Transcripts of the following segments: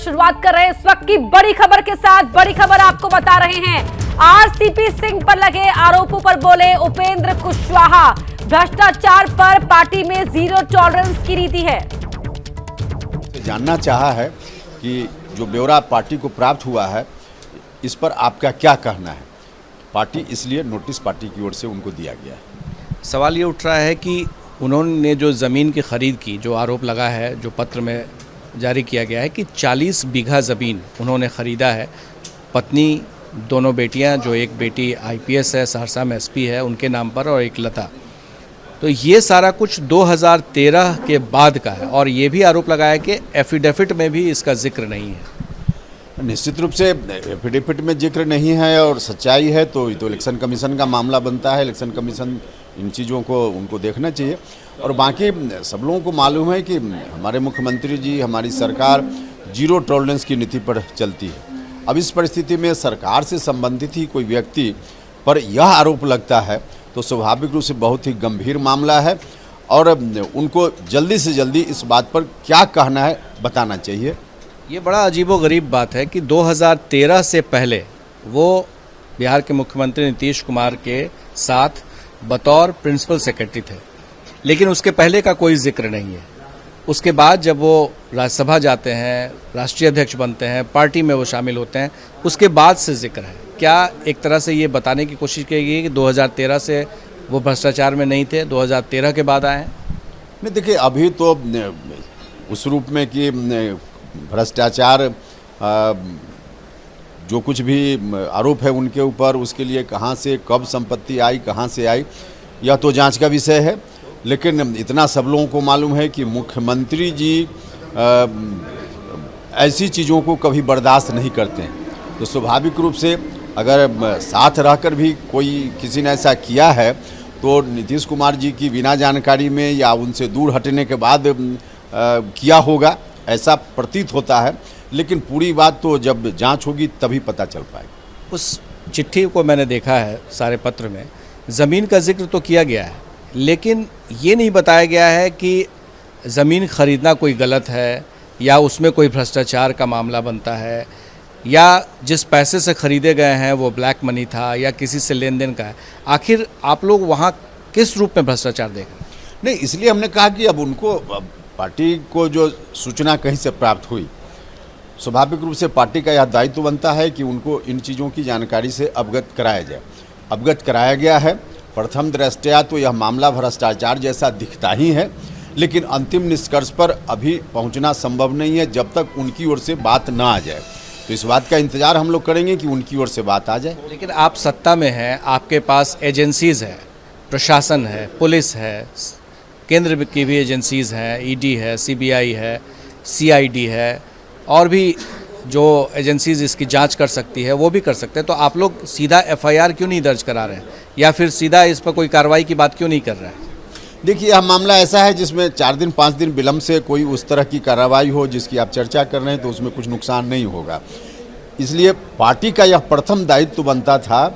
शुरुआत कर रहे हैं इस वक्त की बड़ी खबर के साथ। बड़ी खबर आपको बता रहे हैं, आरसीपी सिंह पर लगे आरोपों पर बोले उपेंद्र कुशवाहा। भ्रष्टाचार पर पार्टी में जीरो टॉलरेंस की नीति है। जानना चाहा है कि जो ब्यौरा पार्टी को प्राप्त हुआ है इस पर आपका क्या कहना है। पार्टी इसलिए नोटिस पार्टी की ओर से उनको दिया गया है। सवाल ये उठ रहा है कि उन्होंने जो ज़मीन की खरीद की, जो आरोप लगा है, जो पत्र में जारी किया गया है कि 40 बीघा ज़मीन उन्होंने ख़रीदा है। पत्नी, दोनों बेटियां, जो एक बेटी आईपीएस है, सहरसा में एसपी है, उनके नाम पर, और एक लता। तो ये सारा कुछ 2013 के बाद का है। और ये भी आरोप लगाया कि एफिडेविट में भी इसका जिक्र नहीं है। निश्चित रूप से एफिडेविट में जिक्र नहीं है और सच्चाई है तो ये तो इलेक्शन कमीशन का मामला बनता है। इलेक्शन कमीशन इन चीज़ों को उनको देखना चाहिए। और बाकी सब लोगों को मालूम है कि हमारे मुख्यमंत्री जी, हमारी सरकार जीरो टॉलरेंस की नीति पर चलती है। अब इस परिस्थिति में सरकार से संबंधित ही कोई व्यक्ति पर यह आरोप लगता है तो स्वाभाविक रूप से बहुत ही गंभीर मामला है और उनको जल्दी से जल्दी इस बात पर क्या कहना है बताना चाहिए। ये बड़ा अजीबोगरीब बात है कि 2013 से पहले वो बिहार के मुख्यमंत्री नीतीश कुमार के साथ बतौर प्रिंसिपल सेक्रेटरी थे, लेकिन उसके पहले का कोई जिक्र नहीं है। उसके बाद जब वो राज्यसभा जाते हैं, राष्ट्रीय अध्यक्ष बनते हैं, पार्टी में वो शामिल होते हैं, उसके बाद से जिक्र है। क्या एक तरह से ये बताने की कोशिश की गई कि 2013 से वो भ्रष्टाचार में नहीं थे, 2013 के बाद आए हैं? नहीं, देखिए अभी तो उस रूप में कि भ्रष्टाचार जो कुछ भी आरोप है उनके ऊपर, उसके लिए कहाँ से कब संपत्ति आई, कहाँ से आई, यह तो जांच का विषय है। लेकिन इतना सब लोगों को मालूम है कि मुख्यमंत्री जी ऐसी चीज़ों को कभी बर्दाश्त नहीं करते हैं। तो स्वाभाविक रूप से अगर साथ रहकर भी कोई किसी ने ऐसा किया है तो नीतीश कुमार जी की बिना जानकारी में या उनसे दूर हटने के बाद किया होगा, ऐसा प्रतीत होता है। लेकिन पूरी बात तो जब जांच होगी तभी पता चल पाएगी। उस चिट्ठी को मैंने देखा है, सारे पत्र में ज़मीन का जिक्र तो किया गया है, लेकिन ये नहीं बताया गया है कि ज़मीन खरीदना कोई गलत है या उसमें कोई भ्रष्टाचार का मामला बनता है या जिस पैसे से ख़रीदे गए हैं वो ब्लैक मनी था या किसी से लेन देन का है। आखिर आप लोग वहाँ किस रूप में भ्रष्टाचार देख रहे हैं? नहीं, इसलिए हमने कहा कि अब उनको पार्टी को जो सूचना कहीं से प्राप्त हुई, स्वाभाविक रूप से पार्टी का यह दायित्व बनता है कि उनको इन चीज़ों की जानकारी से अवगत कराया जाए। अवगत कराया गया है। प्रथम दृष्टया तो यह मामला भ्रष्टाचार जैसा दिखता ही है, लेकिन अंतिम निष्कर्ष पर अभी पहुंचना संभव नहीं है जब तक उनकी ओर से बात ना आ जाए। तो इस बात का इंतजार हम लोग करेंगे कि उनकी ओर से बात आ जाए। लेकिन आप सत्ता में हैं, आपके पास एजेंसीज़ है, प्रशासन है, पुलिस है, केंद्र की भी एजेंसीज़ हैं, ईडी है, सीबीआई है, सीआईडी है, और भी जो एजेंसीज इसकी जांच कर सकती है वो भी कर सकते हैं। तो आप लोग सीधा एफआईआर क्यों नहीं दर्ज करा रहे हैं या फिर सीधा इस पर कोई कार्रवाई की बात क्यों नहीं कर रहे हैं? देखिए, यह मामला ऐसा है जिसमें 4 दिन 5 दिन विलम्ब से कोई उस तरह की कार्रवाई हो जिसकी आप चर्चा कर रहे हैं तो उसमें कुछ नुकसान नहीं होगा। इसलिए पार्टी का यह प्रथम दायित्व बनता था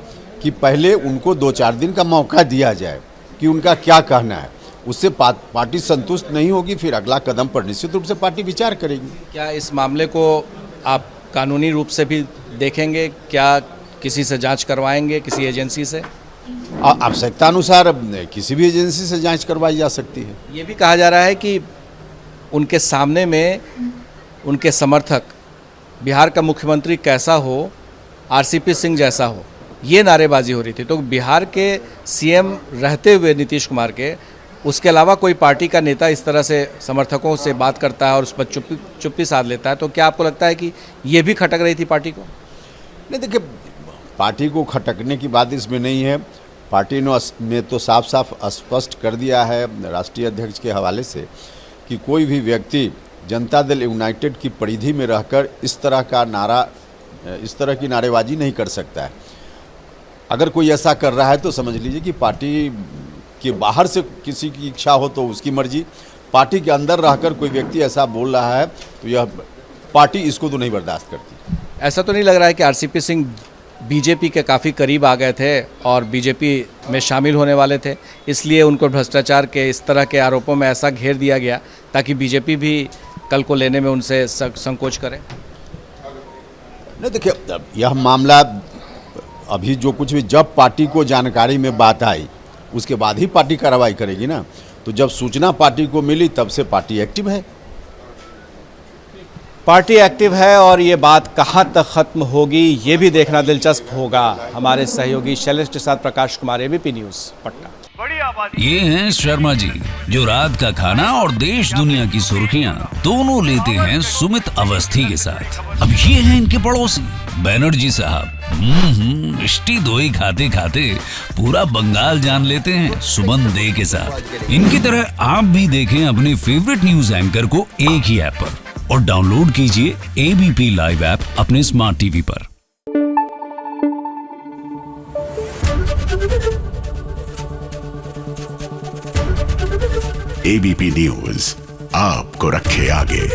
कि पहले उनको 2-4 दिन का मौका दिया जाए कि उनका क्या कहना है। उससे पार्टी संतुष्ट नहीं होगी, फिर अगला कदम पर निश्चित रूप से पार्टी विचार करेगी। क्या इस मामले को आप कानूनी रूप से भी देखेंगे? क्या किसी से जांच करवाएंगे, किसी एजेंसी से? आवश्यकता अनुसार किसी भी एजेंसी से जांच करवाई जा सकती है। ये भी कहा जा रहा है कि उनके सामने में उनके समर्थक बिहार का मुख्यमंत्री कैसा हो, आरसीपी सिंह जैसा हो, ये नारेबाजी हो रही थी। तो बिहार के सीएम रहते हुए नीतीश कुमार के, उसके अलावा कोई पार्टी का नेता इस तरह से समर्थकों से बात करता है और उस पर चुप्पी साध लेता है, तो क्या आपको लगता है कि ये भी खटक रही थी पार्टी को? नहीं, देखिए, पार्टी को खटकने की बात इसमें नहीं है। पार्टी ने तो साफ साफ स्पष्ट कर दिया है राष्ट्रीय अध्यक्ष के हवाले से कि कोई भी व्यक्ति जनता दल यूनाइटेड की परिधि में रहकर इस तरह की नारेबाजी नहीं कर सकता है। अगर कोई ऐसा कर रहा है तो समझ लीजिए कि पार्टी के बाहर से किसी की इच्छा हो तो उसकी मर्जी, पार्टी के अंदर रहकर कोई व्यक्ति ऐसा बोल रहा है तो यह पार्टी इसको तो नहीं बर्दाश्त करती। ऐसा तो नहीं लग रहा है कि आरसीपी सिंह बीजेपी के काफ़ी करीब आ गए थे और बीजेपी में शामिल होने वाले थे, इसलिए उनको भ्रष्टाचार के इस तरह के आरोपों में ऐसा घेर दिया गया ताकि बीजेपी भी कल को लेने में उनसे संकोच करें? नहीं देखिए, अब यह मामला अभी जो कुछ भी, जब पार्टी को जानकारी में बात आई उसके बाद ही पार्टी कार्रवाई करेगी ना। तो जब सूचना पार्टी को मिली तब से पार्टी एक्टिव है। पार्टी एक्टिव है और ये बात कहाँ तक खत्म होगी ये भी देखना दिलचस्प होगा। हमारे सहयोगी शैलेश के साथ प्रकाश कुमार, एबीपी न्यूज़, पटना। ये हैं शर्मा जी, जो रात का खाना और देश दुनिया की सुर्खियां दोनों लेते हैं सुमित अवस्थी के साथ। अब ये हैं इनके पड़ोसी बनर्जी साहब। मिष्टी दोई खाते खाते पूरा बंगाल जान लेते हैं सुमन दे के साथ। इनकी तरह आप भी देखें अपने फेवरेट न्यूज एंकर को एक ही ऐप पर और डाउनलोड कीजिए एबीपी लाइव ऐप अपने स्मार्ट टीवी पर। एबीपी न्यूज़ आपको रखे आगे।